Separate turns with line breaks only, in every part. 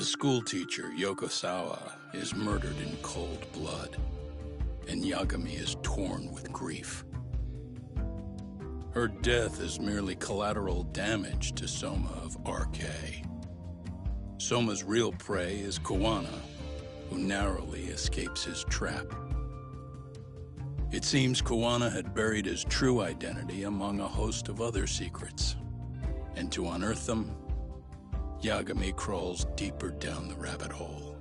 The schoolteacher, Yokosawa, is murdered in cold blood, and Yagami is torn with grief. Her death is merely collateral damage to Soma of RK. Soma's real prey is Kawana, who narrowly escapes his trap. It seems Kawana had buried his true identity among a host of other secrets, and to unearth them, Yagami crawls deeper down the rabbit hole.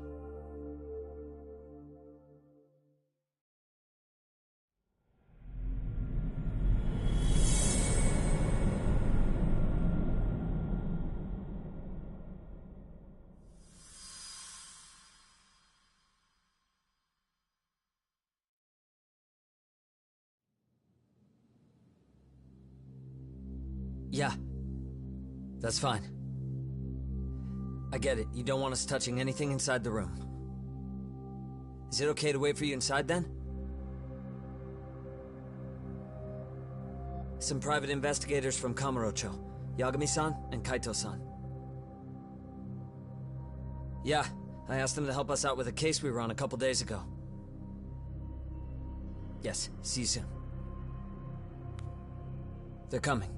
Yeah, that's fine. I get it, you don't want us touching anything inside the room. Is it okay to wait for you inside then? Some private investigators from Kamurocho, Yagami-san and Kaito-san. Yeah, I asked them to help us out with a case we were on a couple days ago. Yes, see you soon. They're coming.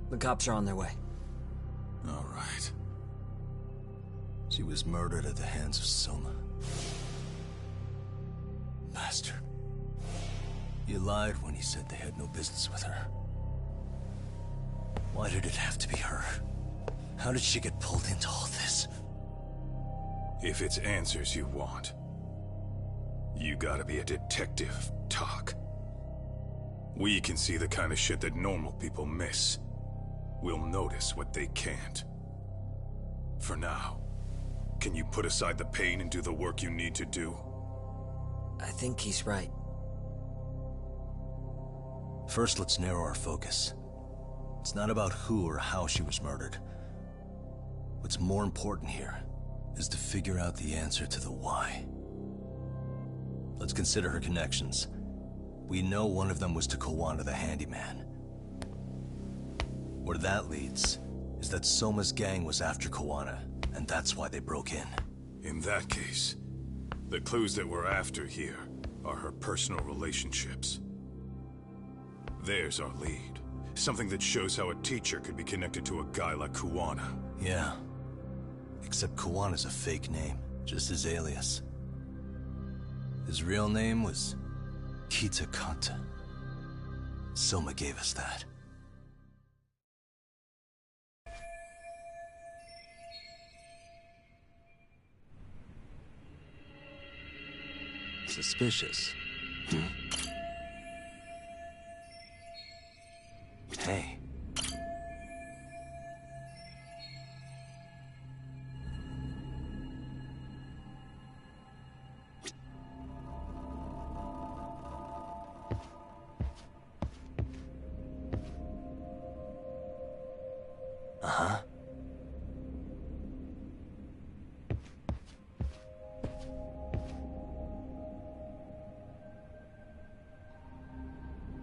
The cops are on their way.
All right. She was murdered at the hands of Soma. Bastard. You lied when you said they had no business with her. Why did it have to be her? How did she get pulled into all this?
If it's answers you want, you gotta be a detective, Tak. We can see the kind of shit that normal people miss. We'll notice what they can't. For now, can you put aside the pain and do the work you need to do?
I think he's right.
First, let's narrow our focus. It's not about who or how she was murdered. What's more important here is to figure out the answer to the why. Let's consider her connections. We know one of them was to Kawana the handyman. Where that leads is that Soma's gang was after Kawana, and that's why they broke in.
In that case, the clues that we're after here are her personal relationships. There's our lead. Something that shows how a teacher could be connected to a guy like Kawana.
Yeah. Except Kawana's a fake name, just his alias. His real name was Kitakata. Soma gave us that. Suspicious. Hey. Uh-huh.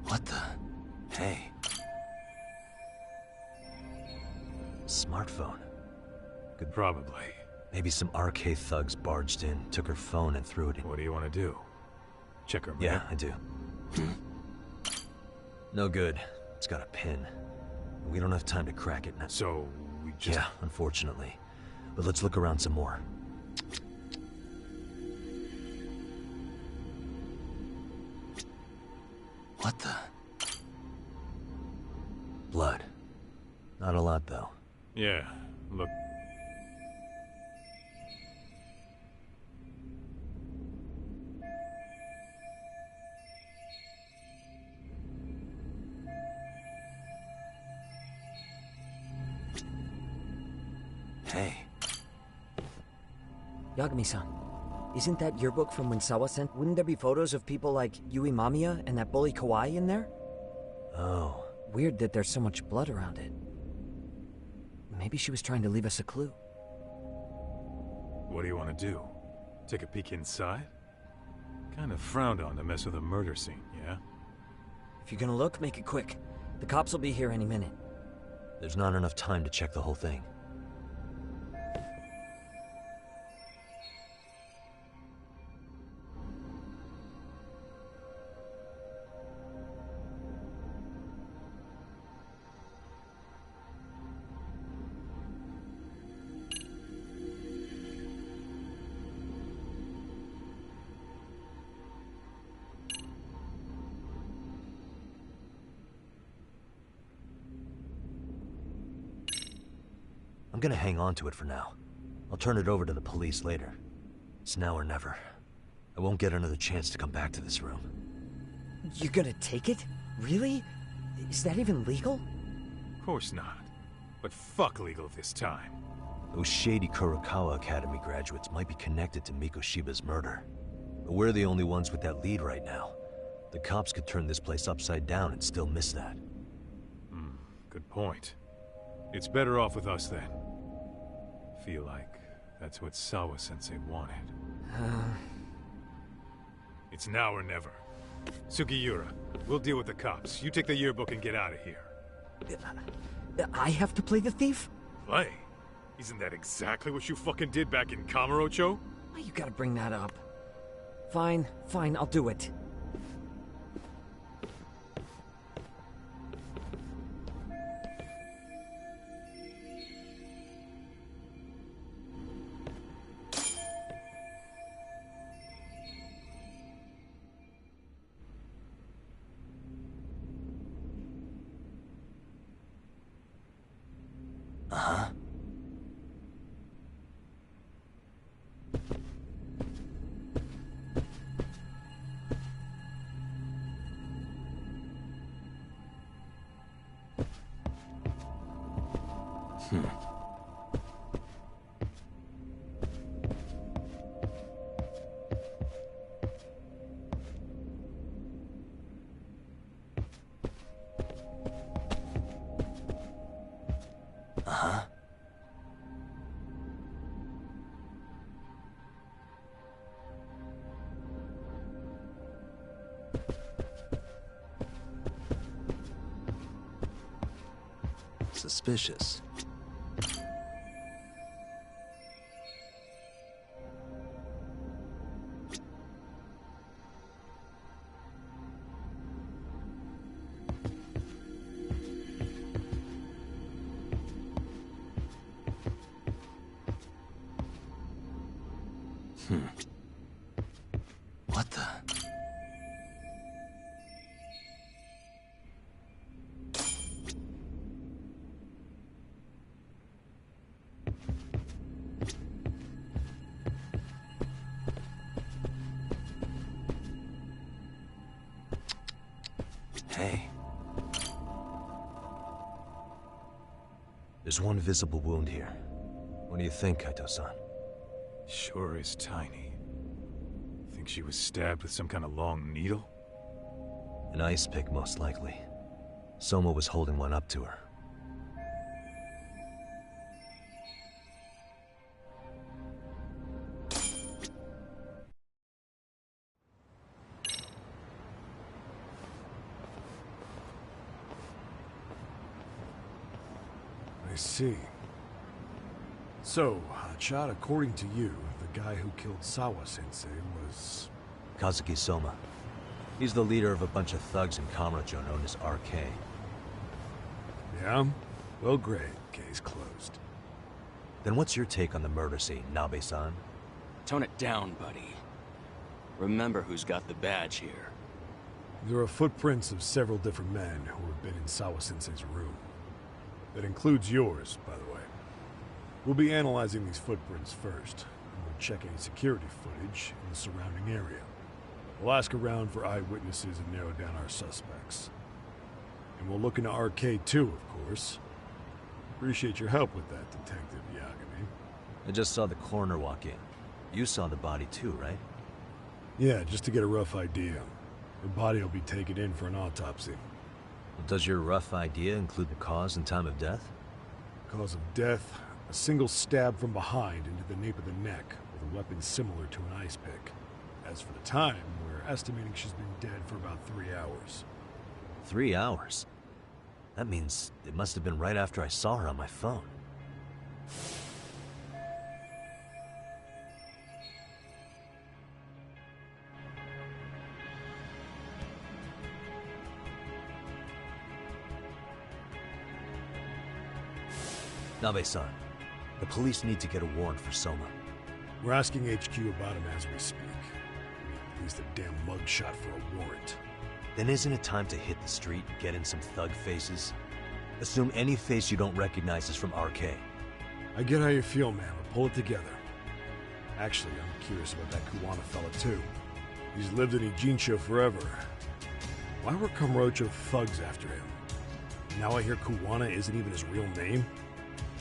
What the? Hey. Smartphone.
Could probably.
Maybe some RK thugs barged in, took her phone and threw it in.
What do you want to do? Check her mail?
Yeah, I do. No good. It's got a pin. We don't have time to crack it now.
So, we just...
Yeah, unfortunately. But let's look around some more. What the? Blood. Not a lot, though.
Yeah, look...
Hey.
Yagami-san, isn't that your book from when Sawa sent? Wouldn't there be photos of people like Yui Mamiya and that bully Kawai in there?
Oh.
Weird that there's so much blood around it. Maybe she was trying to leave us a clue.
What do you want to do? Take a peek inside? Kind of frowned on to mess with a murder scene, yeah?
If you're gonna look, make it quick. The cops will be here any minute.
There's not enough time to check the whole thing. I'm gonna hang on to it for now. I'll turn it over to the police later. It's now or never. I won't get another chance to come back to this room.
You're gonna take it? Really? Is that even legal?
Of course not. But fuck legal this time.
Those shady Kurokawa Academy graduates might be connected to Mikoshiba's murder. But we're the only ones with that lead right now. The cops could turn this place upside down and still miss that.
Good point. It's better off with us then. Feel like that's what Sawa-sensei wanted. It's now or never. Sugiura, we'll deal with the cops. You take the yearbook and get out of here.
I have to play the thief?
Play? Isn't that exactly what you fucking did back in Kamurocho?
Why you gotta bring that up? Fine, I'll do it.
Suspicious. What the? Hey. There's one visible wound here. What do you think, Kaito-san?
Sure is tiny. Think she was stabbed with some kind of long needle?
An ice pick, most likely. Soma was holding one up to her.
I see. So, Hotshot, according to you, the guy who killed Sawa-sensei was...
Kazuki Soma. He's the leader of a bunch of thugs in Kamurocho known as RK.
Yeah? Well, great. Case closed.
Then what's your take on the murder scene, Nabe-san?
Tone it down, buddy. Remember who's got the badge here.
There are footprints of several different men who have been in Sawa-sensei's room. That includes yours, by the way. We'll be analyzing these footprints first, and we'll check any security footage in the surrounding area. We'll ask around for eyewitnesses and narrow down our suspects. And we'll look into RK too, of course. Appreciate your help with that, Detective Yagami.
I just saw the coroner walk in. You saw the body too, right?
Yeah, just to get a rough idea. The body will be taken in for an autopsy.
Does your rough idea include the cause and time of death?
Cause of death, a single stab from behind into the nape of the neck with a weapon similar to an ice pick. As for the time, we're estimating she's been dead for about 3 hours.
3 hours? That means it must have been right after I saw her on my phone. Nabe-san, the police need to get a warrant for Soma.
We're asking HQ about him as we speak. We need at least a damn mugshot for a warrant.
Then isn't it time to hit the street and get in some thug faces? Assume any face you don't recognize is from RK.
I get how you feel, man, but pull it together. Actually, I'm curious about that Kuwana fella, too. He's lived in Ijincho forever. Why were Kamurocho thugs after him? Now I hear Kuwana isn't even his real name?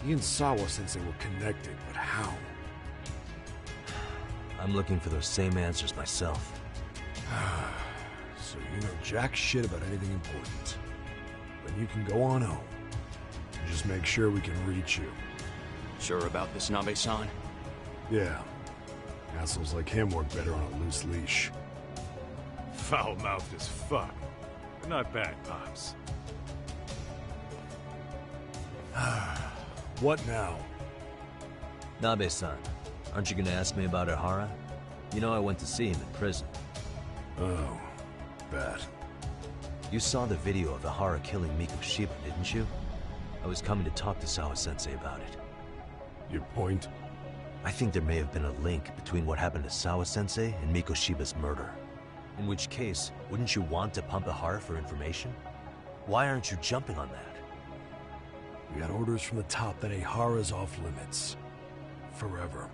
He and Sawa-sensei were connected, but how?
I'm looking for those same answers myself.
So you know jack shit about anything important. Then you can go on home. And just make sure we can reach you.
Sure about this, Nabe-san?
Yeah. Assholes like him work better on a loose leash.
Foul-mouthed as fuck. But not bad, Pops.
What now?
Nabe-san, aren't you gonna ask me about Ihara? You know I went to see him in prison.
Oh, bad.
You saw the video of Ihara killing Miko Shiba, didn't you? I was coming to talk to Sawa-sensei about it.
Your point?
I think there may have been a link between what happened to Sawa-sensei and Miko Shiba's murder. In which case, wouldn't you want to pump Ihara for information? Why aren't you jumping on that?
We got orders from the top that Ihara's off limits. Forever.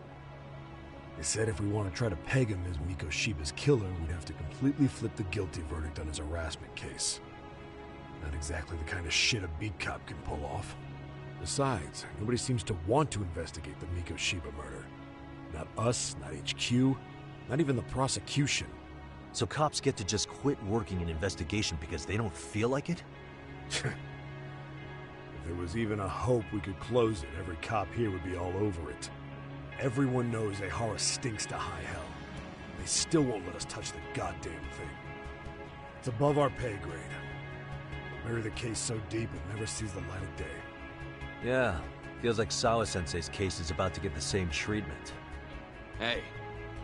They said if we want to try to peg him as Miko Shiba's killer, we'd have to completely flip the guilty verdict on his harassment case. Not exactly the kind of shit a beat cop can pull off. Besides, nobody seems to want to investigate the Miko Shiba murder. Not us, not HQ, not even the prosecution.
So cops get to just quit working an investigation because they don't feel like it?
If there was even a hope we could close it, every cop here would be all over it. Everyone knows Ihara stinks to high hell. They still won't let us touch the goddamn thing. It's above our pay grade. Bury the case so deep it never sees the light of day.
Yeah, feels like Sawa-sensei's case is about to get the same treatment.
Hey,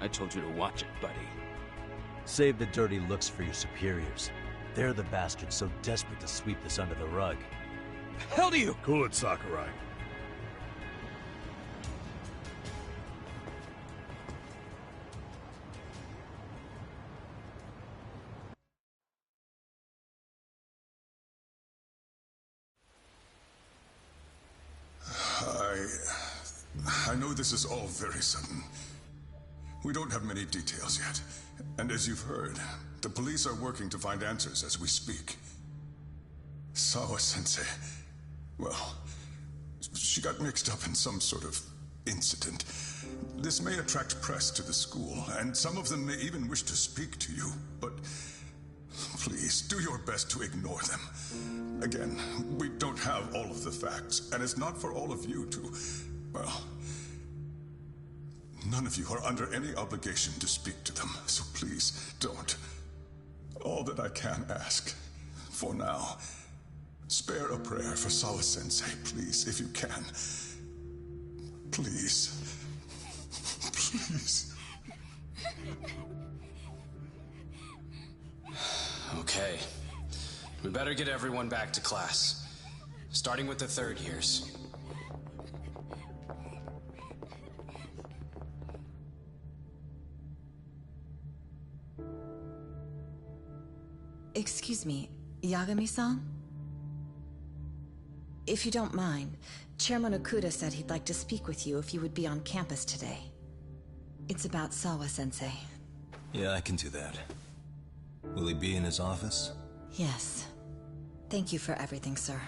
I told you to watch it, buddy.
Save the dirty looks for your superiors. They're the bastards so desperate to sweep this under the rug.
Hell do you?
Cool it, Sakurai.
I know this is all very sudden. We don't have many details yet. And as you've heard, the police are working to find answers as we speak. Sawa-sensei, well, she got mixed up in some sort of incident. This may attract press to the school, and some of them may even wish to speak to you, but please, do your best to ignore them. Again, we don't have all of the facts, and it's not for all of you to, well, none of you are under any obligation to speak to them, so please, don't. All that I can ask, for now, spare a prayer for Sawa-sensei, please, if you can. Please. Please.
Okay. We better get everyone back to class. Starting with the third years.
Excuse me, Yagami-san? If you don't mind, Chairman Okuda said he'd like to speak with you if you would be on campus today. It's about Sawa-sensei.
Yeah, I can do that. Will he be in his office?
Yes. Thank you for everything, sir.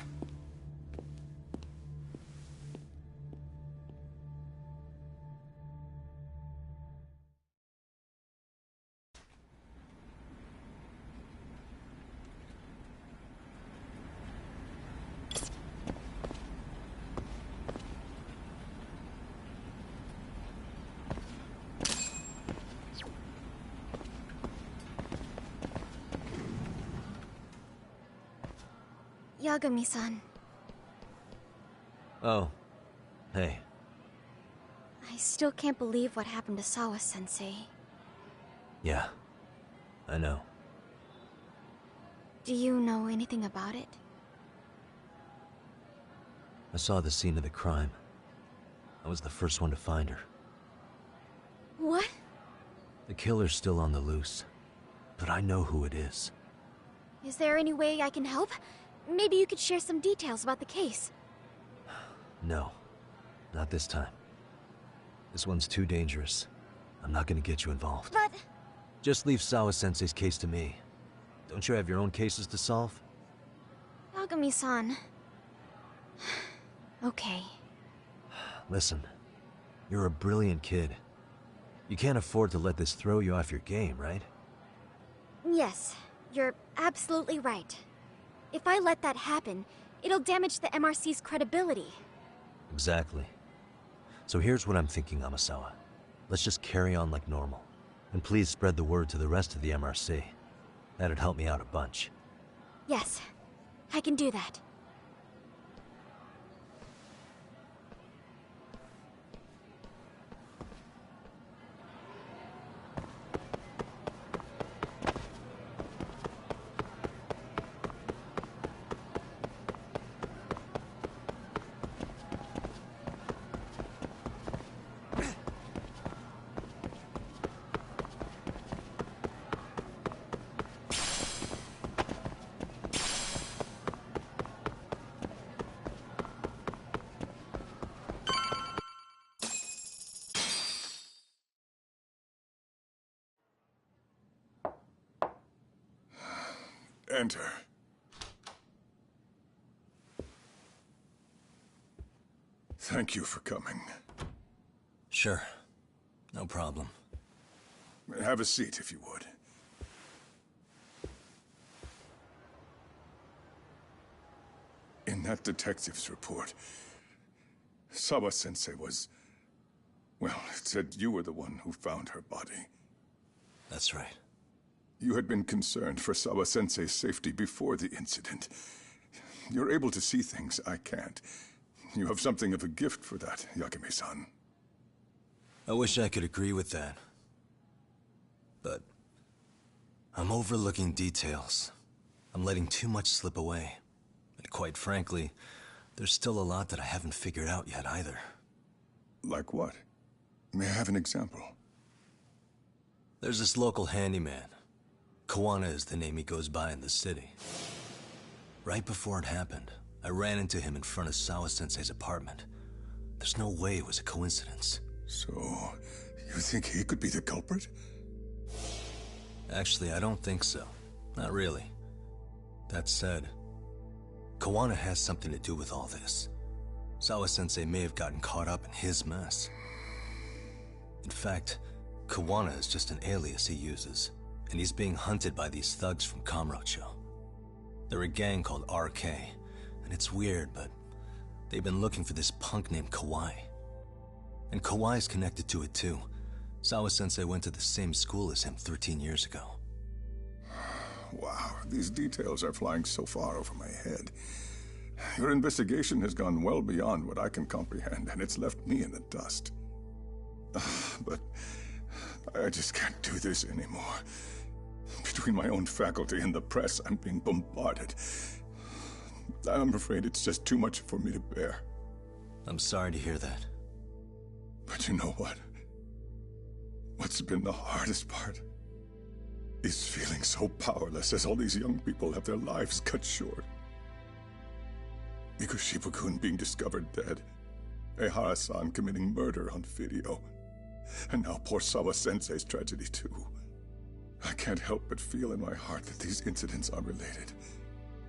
Yagami-san.
Oh. Hey.
I still can't believe what happened to Sawa-sensei.
Yeah. I know.
Do you know anything about it?
I saw the scene of the crime. I was the first one to find her.
What?
The killer's still on the loose. But I know who it is.
Is there any way I can help? Maybe you could share some details about the case.
No. Not this time. This one's too dangerous. I'm not gonna get you involved.
But...
Just leave Sawa-sensei's case to me. Don't you have your own cases to solve?
Yagami-san... Okay.
Listen, you're a brilliant kid. You can't afford to let this throw you off your game, right?
Yes, you're absolutely right. If I let that happen, it'll damage the MRC's credibility.
Exactly. So here's what I'm thinking, Amasawa. Let's just carry on like normal. And please spread the word to the rest of the MRC. That'd help me out a bunch.
Yes, I can do that.
Enter. Thank you for coming.
Sure. No problem.
Have a seat, if you would. In that detective's report, Sawa-sensei was... Well, it said you were the one who found her body.
That's right.
You had been concerned for Sawa-sensei's safety before the incident. You're able to see things I can't. You have something of a gift for that, Yagami-san.
I wish I could agree with that. But... I'm overlooking details. I'm letting too much slip away. And quite frankly, there's still a lot that I haven't figured out yet either.
Like what? May I have an example?
There's this local handyman. Kawana is the name he goes by in the city. Right before it happened, I ran into him in front of Sawa-sensei's apartment. There's no way it was a coincidence.
So, you think he could be the culprit?
Actually, I don't think so. Not really. That said, Kawana has something to do with all this. Sawa-sensei may have gotten caught up in his mess. In fact, Kawana is just an alias he uses, and he's being hunted by these thugs from Kamurocho. They're a gang called RK, and it's weird, but they've been looking for this punk named Kawai. And Kawai's connected to it too. Sawa-sensei went to the same school as him 13 years ago.
Wow, these details are flying so far over my head. Your investigation has gone well beyond what I can comprehend, and it's left me in the dust. But I just can't do this anymore. Between my own faculty and the press, I'm being bombarded. I'm afraid it's just too much for me to bear.
I'm sorry to hear that.
But you know what? What's been the hardest part is feeling so powerless as all these young people have their lives cut short. Ikushibukun being discovered dead, Ehara-san committing murder on video, and now poor Sawa-sensei's tragedy too. I can't help but feel in my heart that these incidents are related.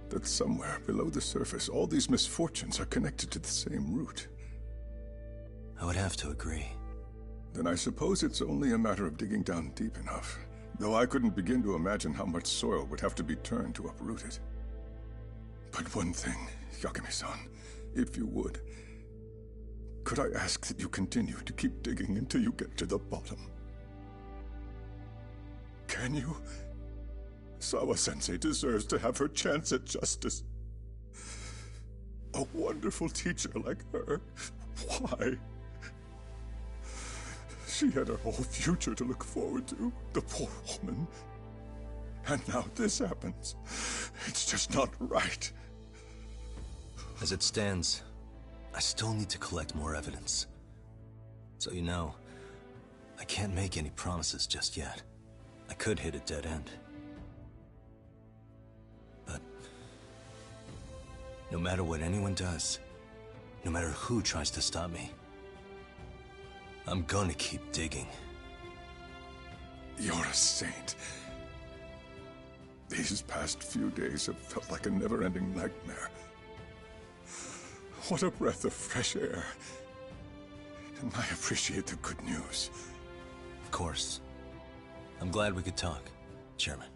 That somewhere below the surface, all these misfortunes are connected to the same root.
I would have to agree.
Then I suppose it's only a matter of digging down deep enough. Though I couldn't begin to imagine how much soil would have to be turned to uproot it. But one thing, Yagami-san, if you would, could I ask that you continue to keep digging until you get to the bottom? Can you? Sawa-sensei deserves to have her chance at justice. A wonderful teacher like her. Why? She had her whole future to look forward to, the poor woman. And now this happens. It's just not right.
As it stands, I still need to collect more evidence. So you know, I can't make any promises just yet. I could hit a dead end. But no matter what anyone does, no matter who tries to stop me, I'm gonna keep digging.
You're a saint. These past few days have felt like a never-ending nightmare. What a breath of fresh air. And I appreciate the good news.
Of course. I'm glad we could talk, Chairman.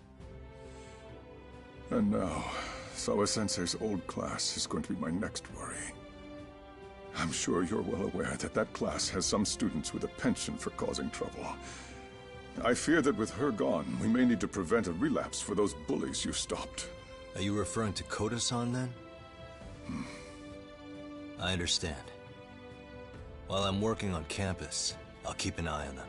And now, Sawa-sensei's old class is going to be my next worry. I'm sure you're well aware that that class has some students with a penchant for causing trouble. I fear that with her gone, we may need to prevent a relapse for those bullies you stopped.
Are you referring to Koda-san, then? I understand. While I'm working on campus, I'll keep an eye on them.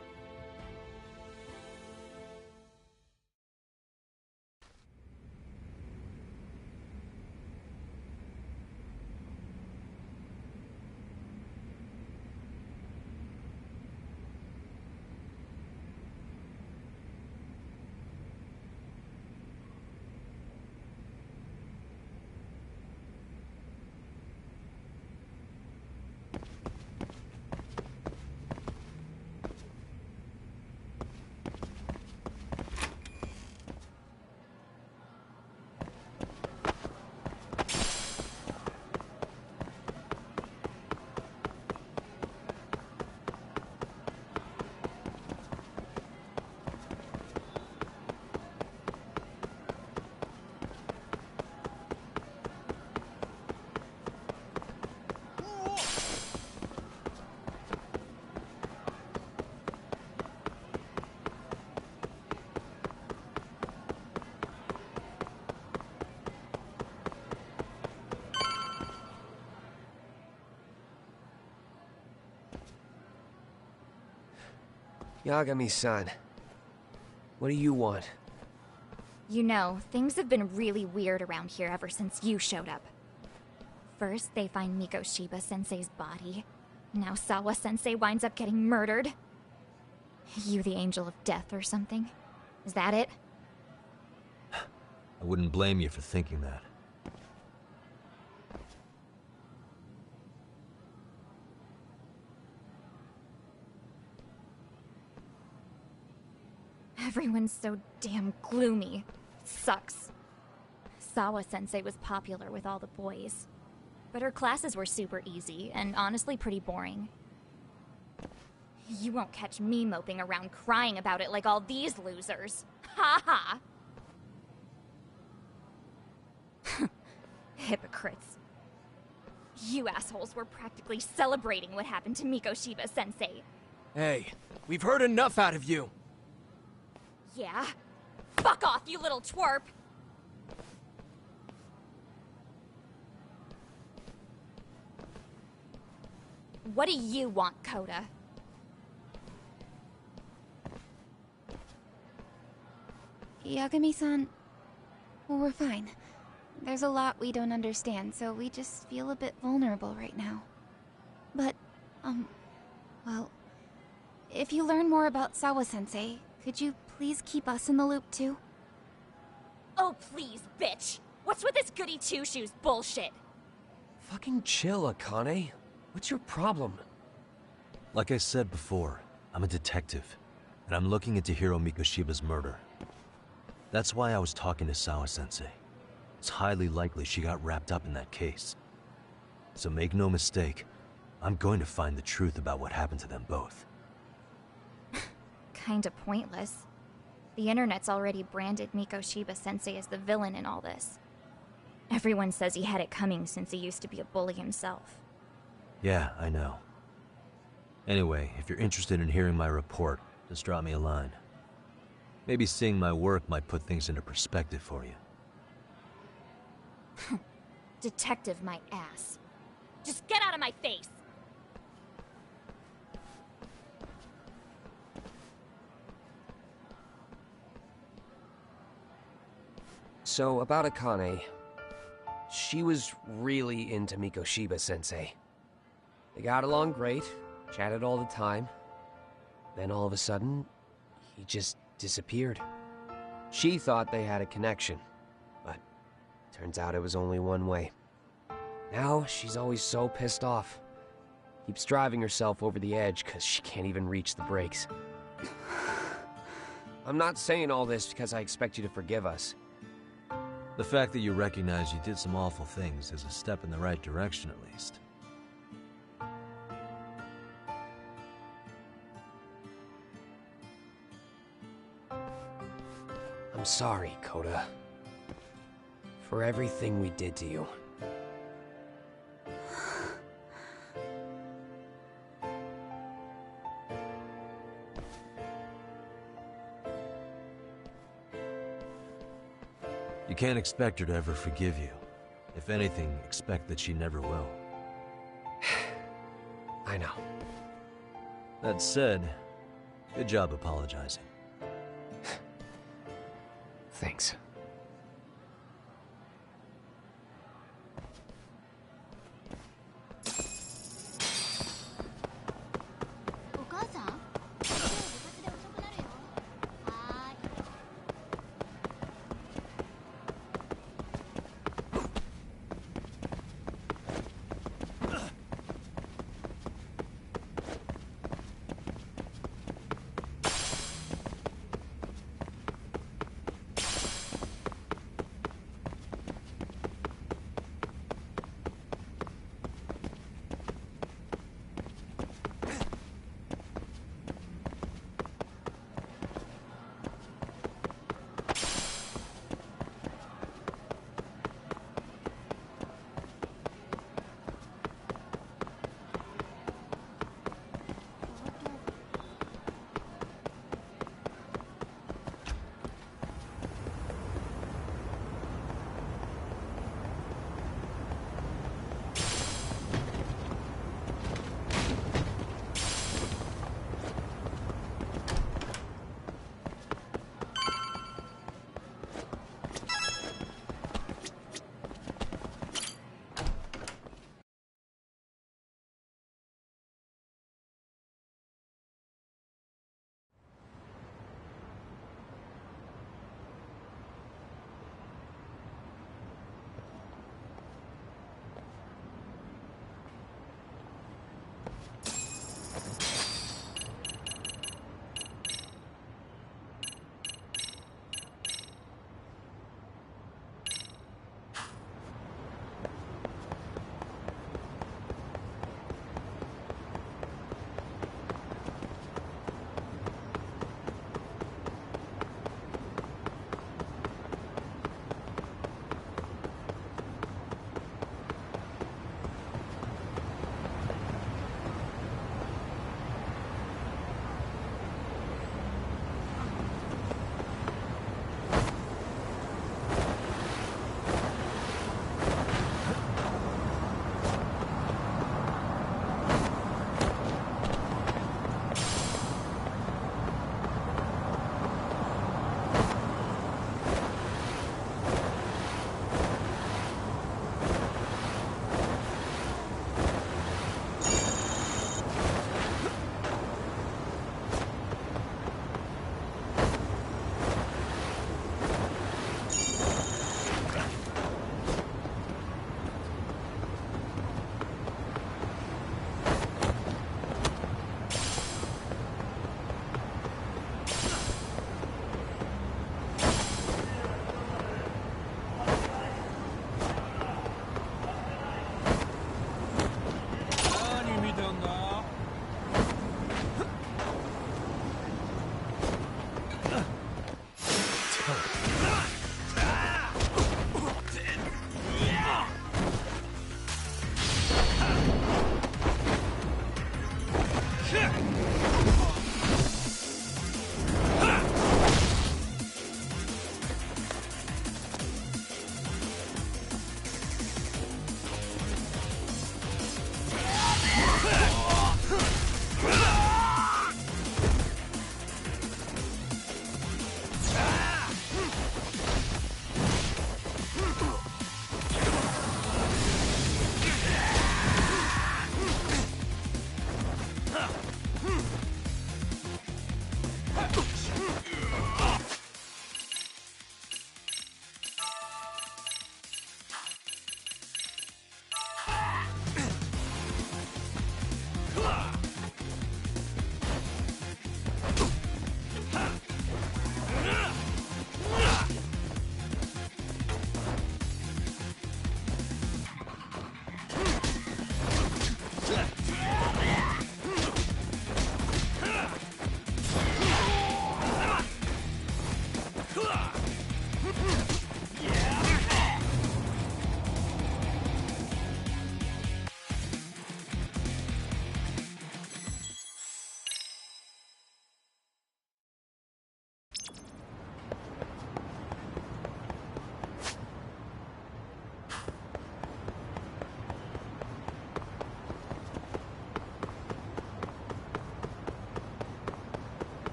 Yagami-san, what do you want?
You know, things have been really weird around here ever since you showed up. First, they find Mikoshiba-sensei's body. Now Sawa-sensei winds up getting murdered. You the angel of death or something? Is that it?
I wouldn't blame you for thinking that.
Everyone's so damn gloomy. It sucks. Sawa-sensei was popular with all the boys. But her classes were super easy, and honestly pretty boring. You won't catch me moping around crying about it like all these losers. Ha ha! Hypocrites. You assholes were practically celebrating what happened to Mikoshiba-sensei.
Hey, we've heard enough out of you!
Yeah? Fuck off, you little twerp! What do you want, Koda?
Yagami-san, well, we're fine. There's a lot we don't understand, so we just feel a bit vulnerable right now. But, well, if you learn more about Sawa-sensei, could you please keep us in the loop too?
Oh, please, bitch! What's with this goody two-shoes bullshit?
Fucking chill, Akane. What's your problem?
Like I said before, I'm a detective, and I'm looking into Hiro Mikoshiba's murder. That's why I was talking to Sawa-sensei. It's highly likely she got wrapped up in that case. So make no mistake, I'm going to find the truth about what happened to them both.
Kinda pointless. The internet's already branded Mikoshiba-sensei as the villain in all this. Everyone says he had it coming since he used to be a bully himself.
Yeah, I know. Anyway, if you're interested in hearing my report, just drop me a line. Maybe seeing my work might put things into perspective for you.
Detective my ass. Just get out of my face!
So, about Akane. She was really into Mikoshiba-sensei. They got along great, chatted all the time. Then all of a sudden, he just disappeared. She thought they had a connection, but turns out it was only one way. Now, she's always so pissed off. Keeps driving herself over the edge because she can't even reach the brakes. I'm not saying all this because I expect you to forgive us.
The fact that you recognize you did some awful things is a step in the right direction, at least.
I'm sorry, Koda. For everything we did to you.
You can't expect her to ever forgive you. If anything, expect that she never will.
I know.
That said, good job apologizing.
Thanks.